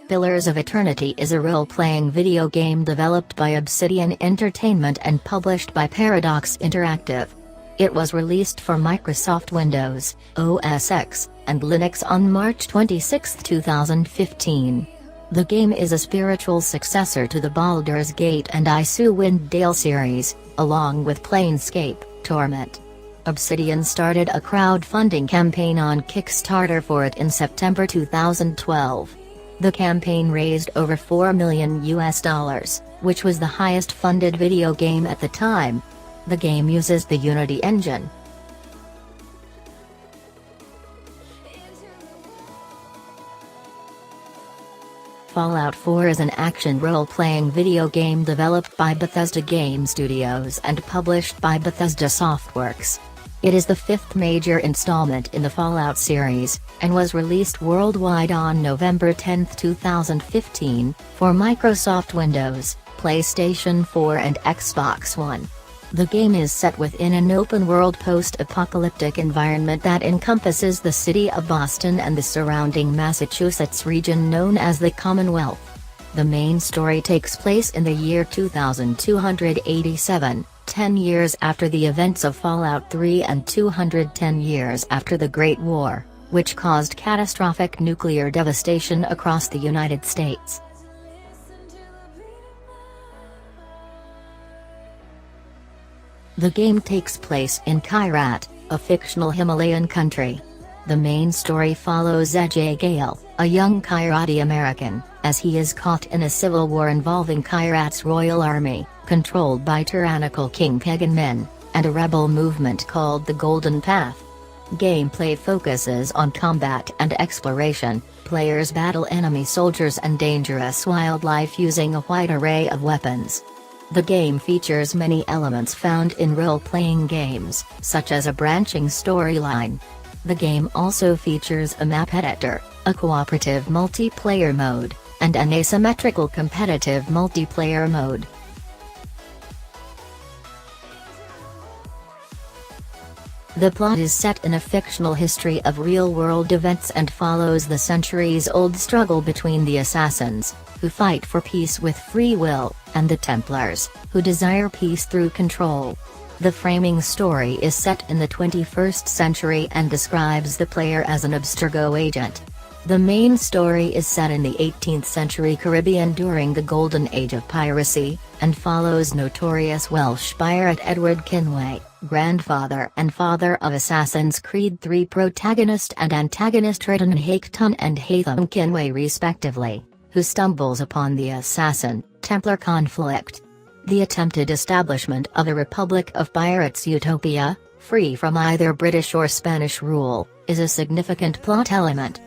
Pillars of Eternity is a role-playing video game developed by Obsidian Entertainment and published by Paradox Interactive. It was released for Microsoft Windows, OS X, and Linux on March 26, 2015. The game is a spiritual successor to the Baldur's Gate and Icewind Dale series, along with Planescape Torment. Obsidian started a crowdfunding campaign on Kickstarter for it in September 2012. The campaign raised over $4 million, which was the highest funded video game at the time. The game uses the Unity engine. Fallout 4 is an action role-playing video game developed by Bethesda Game Studios and published by Bethesda Softworks. It is the fifth major installment in the Fallout series, and was released worldwide on November 10, 2015, for Microsoft Windows, PlayStation 4 and Xbox One. The game is set within an open-world post-apocalyptic environment that encompasses the city of Boston and the surrounding Massachusetts region known as the Commonwealth. The main story takes place in the year 2287, 10 years after the events of Fallout 3 and 210 years after the Great War, which caused catastrophic nuclear devastation across the United States. The game takes place in Kyrat, a fictional Himalayan country. The main story follows Ajay Gale, a young Kyrati American, as he is caught in a civil war involving Kyrat's royal army, controlled by tyrannical King Pagan men, and a rebel movement called the Golden Path. Gameplay focuses on combat and exploration. Players battle enemy soldiers and dangerous wildlife using a wide array of weapons. The game features many elements found in role-playing games, such as a branching storyline. The game also features a map editor, a cooperative multiplayer mode, and an asymmetrical competitive multiplayer mode. The plot is set in a fictional history of real-world events and follows the centuries-old struggle between the assassins, who fight for peace with free will, and the Templars, who desire peace through control. The framing story is set in the 21st century and describes the player as an Abstergo agent. The main story is set in the 18th century Caribbean during the Golden Age of piracy, and follows notorious Welsh pirate Edward Kinway, grandfather and father of Assassin's Creed 3 protagonist and antagonist Riton Haketon and Hatham Kinway respectively, who stumbles upon the Assassin-Templar conflict. The attempted establishment of a Republic of Pirates utopia, free from either British or Spanish rule, is a significant plot element.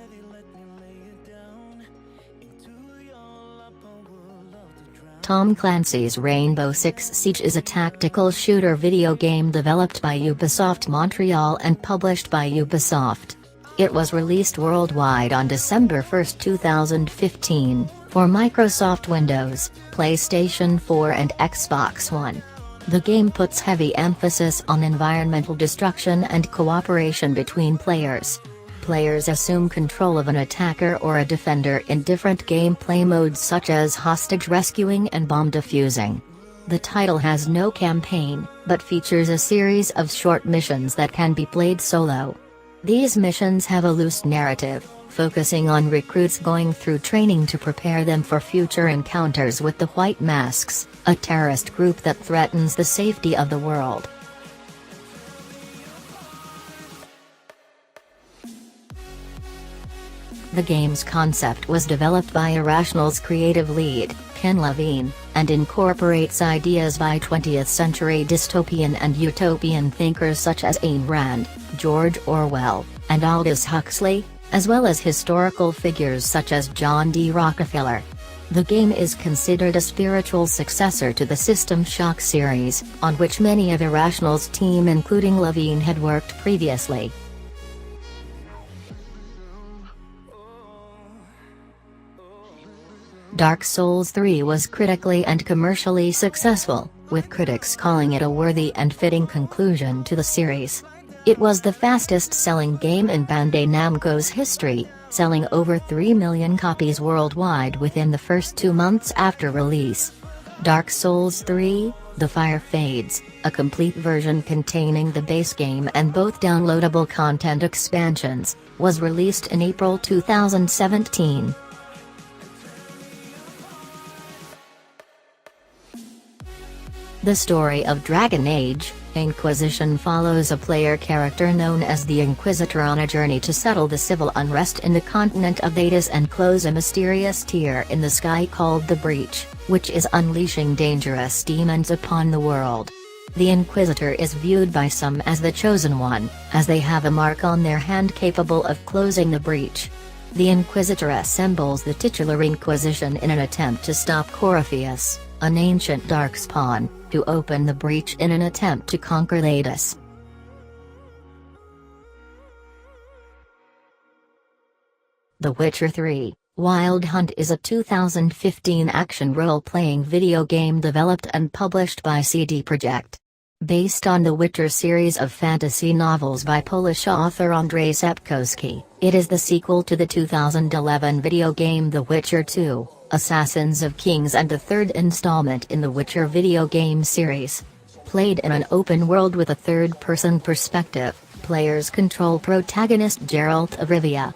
Tom Clancy's Rainbow Six Siege is a tactical shooter video game developed by Ubisoft Montreal and published by Ubisoft. It was released worldwide on December 1, 2015, for Microsoft Windows, PlayStation 4 and Xbox One. The game puts heavy emphasis on environmental destruction and cooperation between players. Players assume control of an attacker or a defender in different gameplay modes such as hostage rescuing and bomb defusing. The title has no campaign, but features a series of short missions that can be played solo. These missions have a loose narrative, focusing on recruits going through training to prepare them for future encounters with the White Masks, a terrorist group that threatens the safety of the world. The game's concept was developed by Irrational's creative lead, Ken Levine, and incorporates ideas by 20th-century dystopian and utopian thinkers such as Ayn Rand, George Orwell, and Aldous Huxley, as well as historical figures such as John D. Rockefeller. The game is considered a spiritual successor to the System Shock series, on which many of Irrational's team including Levine had worked previously. Dark Souls 3 was critically and commercially successful, with critics calling it a worthy and fitting conclusion to the series. It was the fastest-selling game in Bandai Namco's history, selling over 3 million copies worldwide within the first 2 months after release. Dark Souls 3: The Fire Fades, a complete version containing the base game and both downloadable content expansions, was released in April 2017. The story of Dragon Age Inquisition follows a player character known as the Inquisitor on a journey to settle the civil unrest in the continent of Hades and close a mysterious tear in the sky called the Breach, which is unleashing dangerous demons upon the world. The Inquisitor is viewed by some as the Chosen One, as they have a mark on their hand capable of closing the breach. The Inquisitor assembles the titular Inquisition in an attempt to stop Corypheus, an ancient darkspawn, to open the breach in an attempt to conquer Hades. The Witcher 3: Wild Hunt is a 2015 action role-playing video game developed and published by CD Projekt. Based on the Witcher series of fantasy novels by Polish author Andrzej Sapkowski, it is the sequel to the 2011 video game The Witcher 2: Assassins of Kings and the third installment in the Witcher video game series. Played in an open world with a third-person perspective, players control protagonist Geralt of Rivia.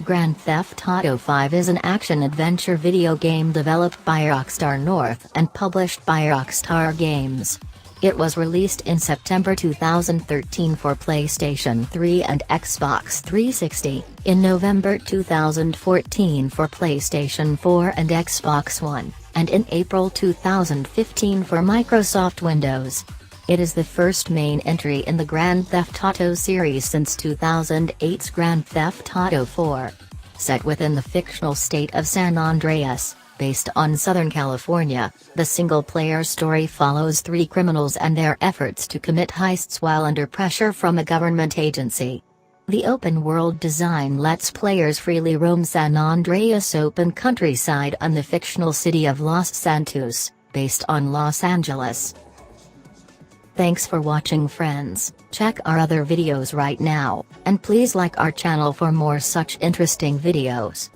Grand Theft Auto 5 is an action-adventure video game developed by Rockstar North and published by Rockstar Games. It was released in September 2013 for PlayStation 3 and Xbox 360, in November 2014 for PlayStation 4 and Xbox One, and in April 2015 for Microsoft Windows. It is the first main entry in the Grand Theft Auto series since 2008's Grand Theft Auto 4. Set within the fictional state of San Andreas, based on Southern California, the single-player story follows 3 criminals and their efforts to commit heists while under pressure from a government agency. The open-world design lets players freely roam San Andreas' open countryside and the fictional city of Los Santos, based on Los Angeles. Thanks for watching, friends. Check our other videos right now, and please like our channel for more such interesting videos.